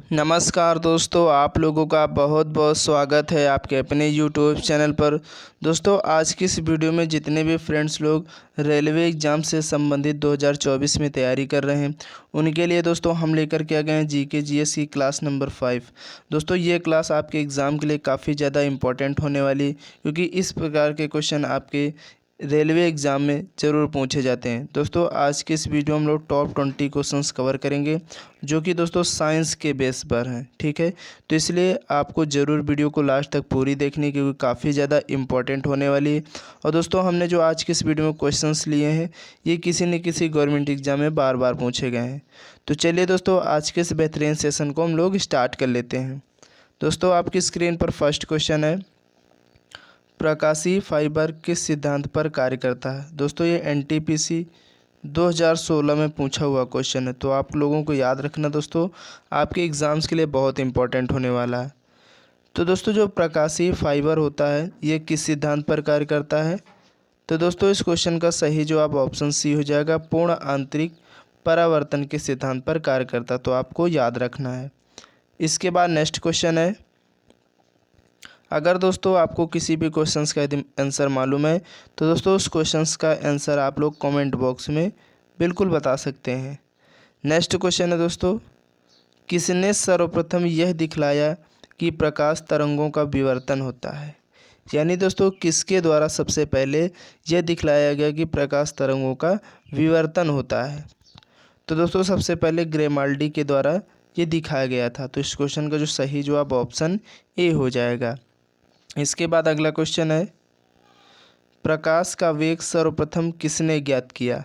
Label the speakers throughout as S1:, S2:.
S1: नमस्कार दोस्तों, आप लोगों का बहुत बहुत स्वागत है आपके अपने यूट्यूब चैनल पर। दोस्तों, आज की इस वीडियो में जितने भी फ्रेंड्स लोग रेलवे एग्ज़ाम से संबंधित 2024 में तैयारी कर रहे हैं, उनके लिए दोस्तों हम लेकर के आ गए हैं जीके जीएस की क्लास नंबर 5। दोस्तों, ये क्लास आपके एग्ज़ाम के लिए काफ़ी ज़्यादा इंपॉर्टेंट होने वाली, क्योंकि इस प्रकार के क्वेश्चन आपके रेलवे एग्ज़ाम में ज़रूर पूछे जाते हैं। दोस्तों, आज के इस वीडियो में हम लोग टॉप 20 क्वेश्चंस कवर करेंगे, जो कि दोस्तों साइंस के बेस पर हैं। ठीक है, तो इसलिए आपको ज़रूर वीडियो को लास्ट तक पूरी देखनी, क्योंकि काफ़ी ज़्यादा इंपॉर्टेंट होने वाली है। और दोस्तों, हमने जो आज के इस वीडियो में क्वेश्चंस लिए हैं, ये किसी न किसी गवर्नमेंट एग्ज़ाम में बार बार पूछे गए हैं। तो चलिए दोस्तों, आज के इस बेहतरीन सेशन को हम लोग स्टार्ट कर लेते हैं। दोस्तों, आपकी स्क्रीन पर फर्स्ट क्वेश्चन है, प्रकाशीय फाइबर किस सिद्धांत पर कार्य करता है। दोस्तों, ये एनटीपीसी 2016 में पूछा हुआ क्वेश्चन है, तो आप लोगों को याद रखना दोस्तों, आपके एग्ज़ाम्स के लिए बहुत इंपॉर्टेंट होने वाला है। तो दोस्तों, जो प्रकाशीय फाइबर होता है, ये किस सिद्धांत पर कार्य करता है। तो दोस्तों, इस क्वेश्चन का सही जवाब ऑप्शन सी हो जाएगा, पूर्ण आंतरिक परावर्तन के सिद्धांत पर कार्य करता है। तो आपको याद रखना है। इसके बाद नेक्स्ट क्वेश्चन है, अगर दोस्तों आपको किसी भी क्वेश्चंस का यदि आंसर मालूम है, तो दोस्तों उस क्वेश्चंस का आंसर आप लोग कमेंट बॉक्स में बिल्कुल बता सकते हैं। नेक्स्ट क्वेश्चन है दोस्तों, किसने सर्वप्रथम यह दिखलाया कि प्रकाश तरंगों का विवर्तन होता है। यानी दोस्तों, किसके द्वारा सबसे पहले यह दिखलाया गया कि प्रकाश तरंगों का विवर्तन होता है। तो दोस्तों, सबसे पहले ग्रेमाल्डी के द्वारा ये दिखाया गया था। तो इस क्वेश्चन का जो सही जवाब ऑप्शन ए हो जाएगा। इसके बाद अगला क्वेश्चन है, प्रकाश का वेग सर्वप्रथम किसने ज्ञात किया।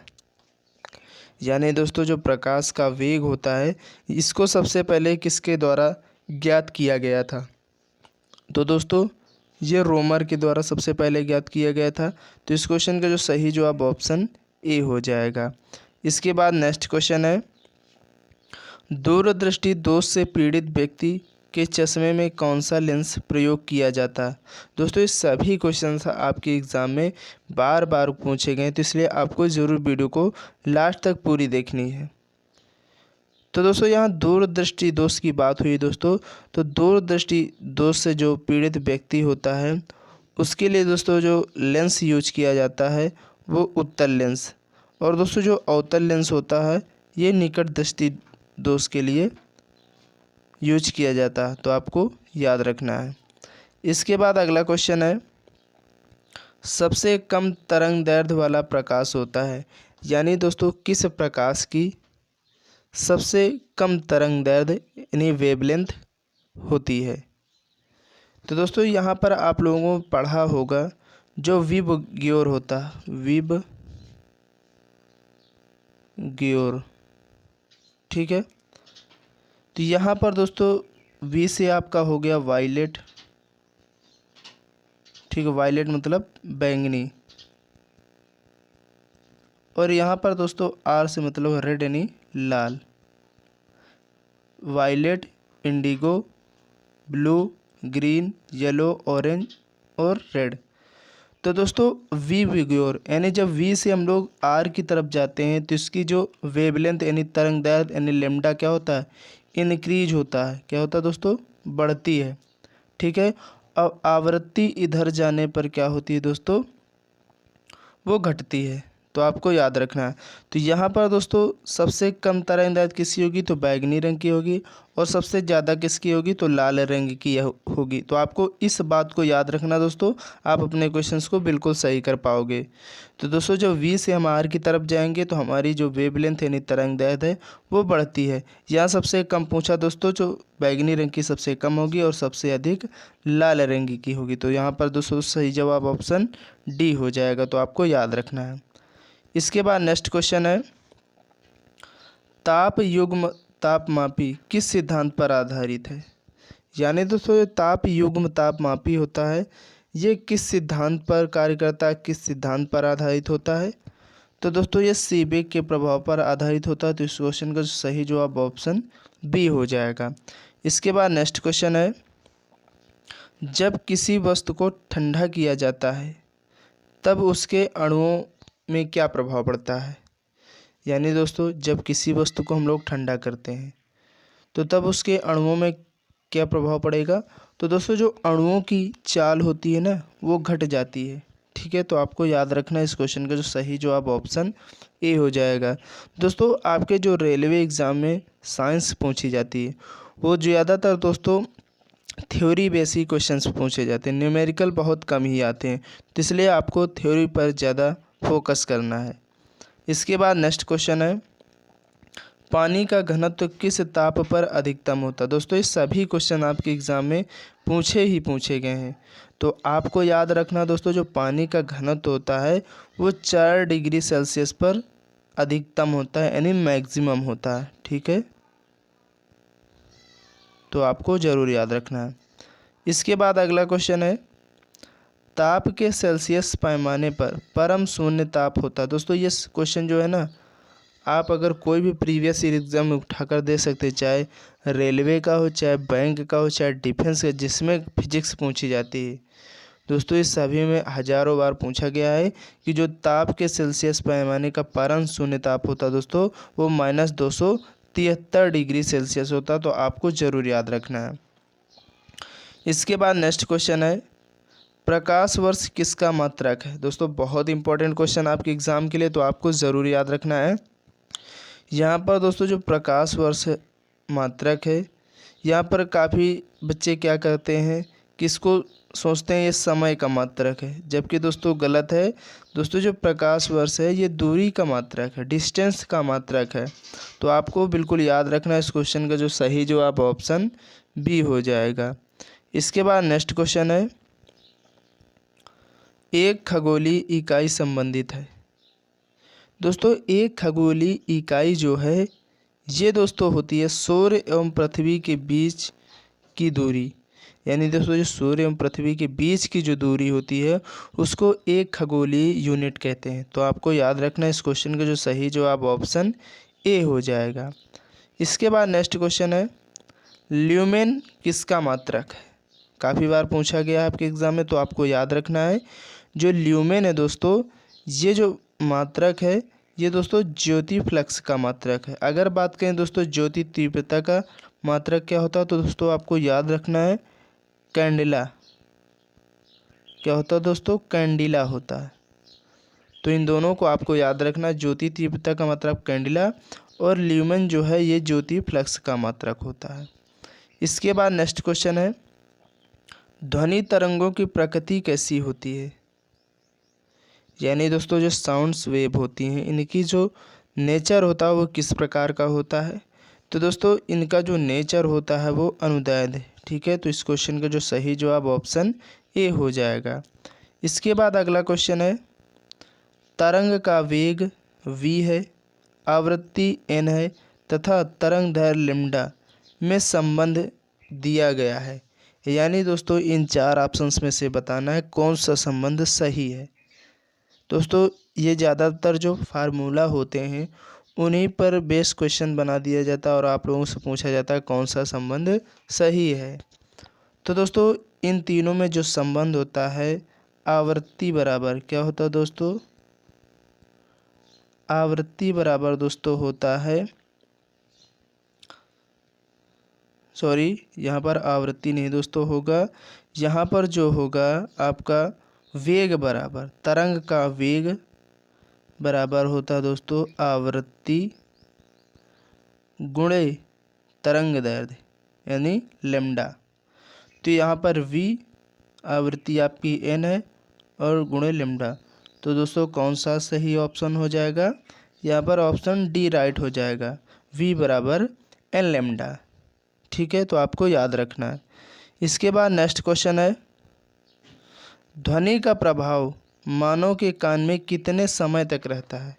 S1: यानी दोस्तों, जो प्रकाश का वेग होता है, इसको सबसे पहले किसके द्वारा ज्ञात किया गया था। तो दोस्तों, ये रोमर के द्वारा सबसे पहले ज्ञात किया गया था। तो इस क्वेश्चन का जो सही जवाब ऑप्शन ए हो जाएगा। इसके बाद नेक्स्ट क्वेश्चन है, दूरदृष्टि दोष से पीड़ित व्यक्ति के चश्मे में कौन सा लेंस प्रयोग किया जाता है। दोस्तों, ये सभी क्वेश्चंस आपके एग्ज़ाम में बार बार पूछे गए, तो इसलिए आपको ज़रूर वीडियो को लास्ट तक पूरी देखनी है। तो दोस्तों, यहाँ दूरदृष्टि दोष की बात हुई दोस्तों, तो दूरदृष्टि दोष से जो पीड़ित व्यक्ति होता है, उसके लिए दोस्तों जो लेंस यूज किया जाता है वो उत्तल लेंस, और दोस्तों जो अवतल लेंस होता है, ये निकट दृष्टि दोष के लिए यूज किया जाता है। तो आपको याद रखना है। इसके बाद अगला क्वेश्चन है, सबसे कम तरंग दैर्ध्य वाला प्रकाश होता है। यानी दोस्तों, किस प्रकाश की सबसे कम तरंग दैर्ध्य यानी वेवलेंथ होती है। तो दोस्तों, यहाँ पर आप लोगों को पढ़ा होगा जो विब ग्योर होता है, विब ग्योर। ठीक है, तो यहाँ पर दोस्तों वी से आपका हो गया वायलेट। ठीक है, वायलेट मतलब बैंगनी। और यहाँ पर दोस्तों आर से मतलब रेड यानी लाल। Violet, indigo, blue, green, yellow, orange और रेड। तो दोस्तों वी विग्योर यानी जब वी से हम लोग आर की तरफ जाते हैं, तो इसकी जो वेवलेंथ यानी तरंग दैर्ध्य यानी लेमडा क्या होता है, इनक्रीज होता है। क्या होता है दोस्तों, बढ़ती है। ठीक है, अब आवृत्ति इधर जाने पर क्या होती है दोस्तों, वो घटती है। तो आपको याद रखना है। तो यहाँ पर दोस्तों सबसे कम तरंग दैर्ध्य किसकी होगी, तो बैगनी रंग की होगी, और सबसे ज़्यादा किसकी होगी, तो लाल रंग की होगी। तो आपको इस बात को याद रखना दोस्तों, आप अपने क्वेश्चंस को बिल्कुल सही कर पाओगे। तो दोस्तों, जब वी से हम आर की तरफ जाएंगे, तो हमारी जो वेवलेंथ यानी तरंग दैर्ध्य है वो बढ़ती है। यहाँ सबसे कम पूछा दोस्तों, जो बैगनी रंग की सबसे कम होगी और सबसे अधिक लाल रंग की होगी। तो यहाँ पर दोस्तों सही जवाब ऑप्शन डी हो जाएगा। तो आपको याद रखना है। इसके बाद नेक्स्ट क्वेश्चन है, ताप युग्म तापमापी किस सिद्धांत पर आधारित है। यानी दोस्तों ये ताप युग्म तापमापी होता है, ये किस सिद्धांत पर कार्य करता है, किस सिद्धांत पर आधारित होता है। तो दोस्तों ये सीबेक के प्रभाव पर आधारित होता है। तो इस क्वेश्चन का सही जवाब ऑप्शन बी हो जाएगा। इसके बाद नेक्स्ट क्वेश्चन है, जब किसी वस्तु को ठंडा किया जाता है, तब उसके अणुओं में क्या प्रभाव पड़ता है। यानी दोस्तों जब किसी वस्तु को हम लोग ठंडा करते हैं, तो तब उसके अणुओं में क्या प्रभाव पड़ेगा? तो दोस्तों जो अणुओं की चाल होती है ना वो घट जाती है। ठीक है, तो आपको याद रखना है इस क्वेश्चन का जो सही जवाब ऑप्शन ए हो जाएगा। दोस्तों आपके जो रेलवे एग्ज़ाम में साइंस पूछी जाती है वो ज़्यादातर दोस्तों थ्योरी बेसिक क्वेश्चंस पूछे जाते हैं, न्यूमेरिकल बहुत कम ही आते हैं, तो इसलिए आपको थ्योरी पर ज़्यादा फोकस करना है। इसके बाद नेक्स्ट क्वेश्चन है, पानी का घनत्व किस ताप पर अधिकतम होता है? दोस्तों ये सभी क्वेश्चन आपके एग्ज़ाम में पूछे गए हैं, तो आपको याद रखना दोस्तों जो पानी का घनत्व होता है वो 4 डिग्री सेल्सियस पर अधिकतम होता है, यानी मैक्सिमम होता है। ठीक है, तो आपको ज़रूर याद रखना है। इसके बाद अगला क्वेश्चन है, ताप के सेल्सियस पैमाने पर परम शून्य ताप होता है। दोस्तों ये क्वेश्चन जो है ना आप अगर कोई भी प्रीवियस ईयर एग्ज़ाम में उठाकर दे सकते हैं, चाहे रेलवे का हो, चाहे बैंक का हो, चाहे डिफेंस का, जिसमें फिजिक्स पूछी जाती है। दोस्तों इस सभी में हज़ारों बार पूछा गया है कि जो ताप के सेल्सियस पैमाने का परम शून्य ताप होता है दोस्तों वो -273 डिग्री सेल्सियस होता है, तो आपको ज़रूर याद रखना है। इसके बाद नेक्स्ट क्वेश्चन है, प्रकाश वर्ष किसका मात्रक है? दोस्तों बहुत इंपॉर्टेंट क्वेश्चन आपके एग्ज़ाम के लिए, तो आपको ज़रूर याद रखना है। यहाँ पर दोस्तों जो प्रकाश वर्ष मात्रक है, यहाँ पर काफ़ी बच्चे क्या करते हैं कि इसको सोचते हैं ये समय का मात्रक है, जबकि दोस्तों गलत है। दोस्तों जो प्रकाश वर्ष है ये दूरी का मात्रक है, डिस्टेंस का मात्रक है, तो आपको बिल्कुल याद रखना है। इस क्वेश्चन का जो सही जवाब ऑप्शन बी हो जाएगा। इसके बाद नेक्स्ट क्वेश्चन है, एक खगोलीय इकाई संबंधित है। दोस्तों एक खगोलीय इकाई जो है ये दोस्तों होती है सूर्य एवं पृथ्वी के बीच की दूरी, यानी दोस्तों जो सूर्य एवं पृथ्वी के बीच की जो दूरी होती है उसको एक खगोलीय यूनिट कहते हैं, तो आपको याद रखना है। इस क्वेश्चन का जो सही जवाब ऑप्शन ए हो जाएगा। इसके बाद नेक्स्ट क्वेश्चन है, ल्यूमेन किसका मात्रक है? काफ़ी बार पूछा गया है आपके एग्ज़ाम में, तो आपको याद रखना है जो ल्यूमेन है दोस्तों ये जो मात्रक है ये दोस्तों ज्योति फ्लक्स का मात्रक है। अगर बात करें दोस्तों ज्योति तीव्रता का मात्रक क्या होता है, तो दोस्तों आपको याद रखना है कैंडिला। क्या होता है दोस्तों? कैंडिला होता है। तो इन दोनों को आपको याद रखना, ज्योति तीव्रता का मात्रक कैंडिला और ल्यूमेन जो है ये ज्योति फ्लक्स का मात्रक होता है। इसके बाद नेक्स्ट क्वेश्चन है, ध्वनि तरंगों की प्रकृति कैसी होती है? यानी दोस्तों जो साउंड्स वेव होती हैं इनकी जो नेचर होता है वो किस प्रकार का होता है? तो दोस्तों इनका जो नेचर होता है वो अनुदैर्ध्य है। ठीक है, तो इस क्वेश्चन का जो सही जवाब ऑप्शन ए हो जाएगा। इसके बाद अगला क्वेश्चन है, तरंग का वेग v है, आवृत्ति n है तथा तरंग दैर्घ्य लैम्डा में संबंध दिया गया है। यानी दोस्तों इन 4 ऑप्शंस में से बताना है कौन सा संबंध सही है। दोस्तों ये ज़्यादातर जो फार्मूला होते हैं उन्हीं पर बेस क्वेश्चन बना दिया जाता है और आप लोगों से पूछा जाता है कौन सा संबंध सही है। तो दोस्तों इन तीनों में जो संबंध होता है आवृत्ति बराबर क्या होता है दोस्तों? आवृत्ति बराबर दोस्तों होता है, सॉरी यहाँ पर आवृत्ति नहीं दोस्तों होगा, यहाँ पर जो होगा आपका वेग बराबर, तरंग का वेग बराबर होता है दोस्तों आवृत्ति गुणे तरंग दैर्घ्य यानी लैम्डा। तो यहाँ पर v आवृत्ति आपकी n है और गुणे लैम्डा, तो दोस्तों कौन सा सही ऑप्शन हो जाएगा? यहाँ पर ऑप्शन डी राइट हो जाएगा, v बराबर n लैम्डा। ठीक है, तो आपको याद रखना है। इसके बाद नेक्स्ट क्वेश्चन है, ध्वनि का प्रभाव मानव के कान में कितने समय तक रहता है?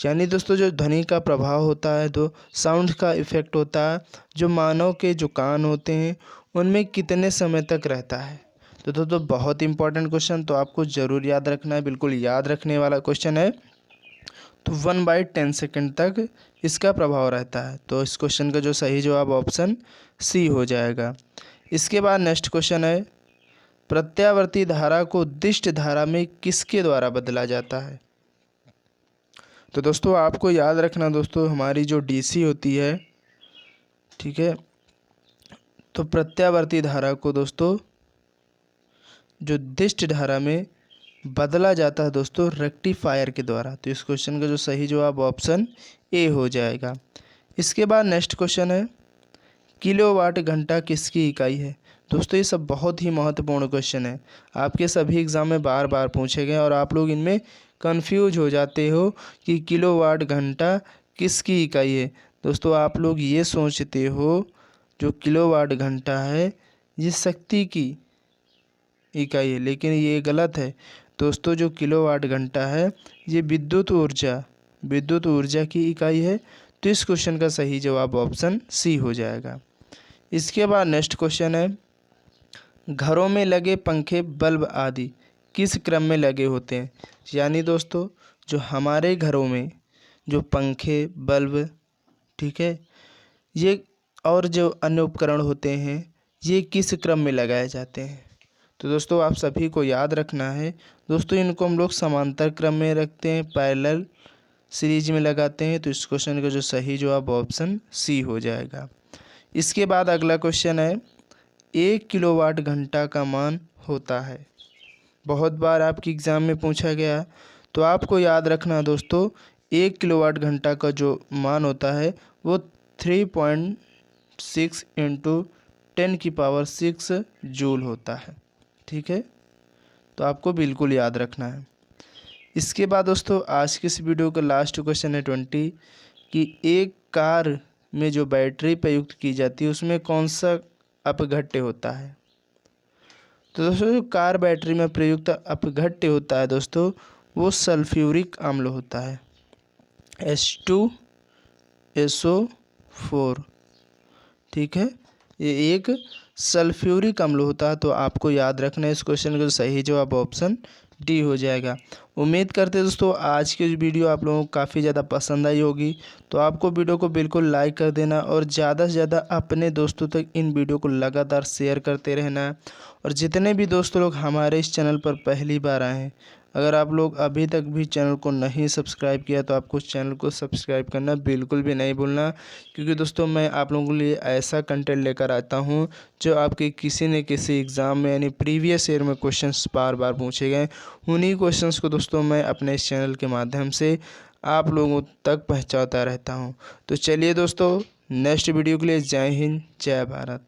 S1: यानी दोस्तों जो ध्वनि का प्रभाव होता है, जो साउंड का इफेक्ट होता है, जो मानव के जो कान होते हैं उनमें कितने समय तक रहता है? तो दोस्तों बहुत इंपॉर्टेंट क्वेश्चन, तो आपको ज़रूर याद रखना है, बिल्कुल याद रखने वाला क्वेश्चन है। तो 1/10 सेकेंड तक इसका प्रभाव रहता है, तो इस क्वेश्चन का जो सही जवाब ऑप्शन सी हो जाएगा। इसके बाद नेक्स्ट क्वेश्चन है, प्रत्यावर्ती धारा को दिष्ट धारा में किसके द्वारा बदला जाता है? तो दोस्तों आपको याद रखना दोस्तों हमारी जो डीसी होती है ठीक है। तो प्रत्यावर्ती धारा को दोस्तों जो दिष्ट धारा में बदला जाता है दोस्तों रेक्टिफायर के द्वारा। तो इस क्वेश्चन का जो सही जवाब ऑप्शन ए हो जाएगा। इसके बाद नेक्स्ट क्वेश्चन है किलोवाट घंटा किसकी इकाई है। दोस्तों ये सब बहुत ही महत्वपूर्ण क्वेश्चन है, आपके सभी एग्जाम में बार बार पूछे गए और आप लोग इनमें कंफ्यूज हो जाते हो कि किलोवाट घंटा किसकी इकाई है। दोस्तों आप लोग ये सोचते हो जो किलोवाट घंटा है ये शक्ति की इकाई है, लेकिन ये गलत है दोस्तों। जो किलोवाट घंटा है ये विद्युत ऊर्जा की इकाई है। तो इस क्वेश्चन का सही जवाब ऑप्शन सी हो जाएगा। इसके बाद नेक्स्ट क्वेश्चन है घरों में लगे पंखे बल्ब आदि किस क्रम में लगे होते हैं। यानी दोस्तों जो हमारे घरों में जो पंखे बल्ब, ठीक है, ये और जो अन्य उपकरण होते हैं ये किस क्रम में लगाए जाते हैं। तो दोस्तों आप सभी को याद रखना है दोस्तों, इनको हम लोग समांतर क्रम में रखते हैं, पैरेलल सीरीज में लगाते हैं। तो इस क्वेश्चन का जो सही जवाब ऑप्शन सी हो जाएगा। इसके बाद अगला क्वेश्चन है 1 किलोवाट घंटा का मान होता है। बहुत बार आपकी एग्ज़ाम में पूछा गया, तो आपको याद रखना दोस्तों 1 किलोवाट घंटा का जो मान होता है वो 3.6 × 10⁻6 जूल होता है। ठीक है, तो आपको बिल्कुल याद रखना है। इसके बाद दोस्तों आज की इस वीडियो का लास्ट क्वेश्चन है 20 कि एक कार में जो बैटरी प्रयुक्त की जाती है उसमें कौन सा अपघट्य होता है। तो दोस्तों जो कार बैटरी में प्रयुक्त अपघट्य होता है दोस्तों वो सल्फ्यूरिक अम्ल होता है, H2SO4। ठीक है, ये एक सल्फ्यूरिक अम्ल होता है। तो आपको याद रखना है इस क्वेश्चन का सही जवाब ऑप्शन डी हो जाएगा। उम्मीद करते हैं दोस्तों आज की वीडियो आप लोगों को काफ़ी ज़्यादा पसंद आई होगी। तो आपको वीडियो को बिल्कुल लाइक कर देना और ज़्यादा से ज़्यादा अपने दोस्तों तक इन वीडियो को लगातार शेयर करते रहना है। और जितने भी दोस्तों लोग हमारे इस चैनल पर पहली बार आए हैं, अगर आप लोग अभी तक भी चैनल को नहीं सब्सक्राइब किया तो आपको चैनल को सब्सक्राइब करना बिल्कुल भी नहीं भूलना, क्योंकि दोस्तों मैं आप लोगों के लिए ऐसा कंटेंट लेकर आता हूं जो आपके किसी न किसी एग्ज़ाम में यानी प्रीवियस ईयर में क्वेश्चंस बार बार पूछे गए। उन्हीं क्वेश्चंस को दोस्तों मैं अपने इस चैनल के माध्यम से आप लोगों तक पहुँचाता रहता हूँ। तो चलिए दोस्तों नेक्स्ट वीडियो के लिए जय हिंद जय भारत।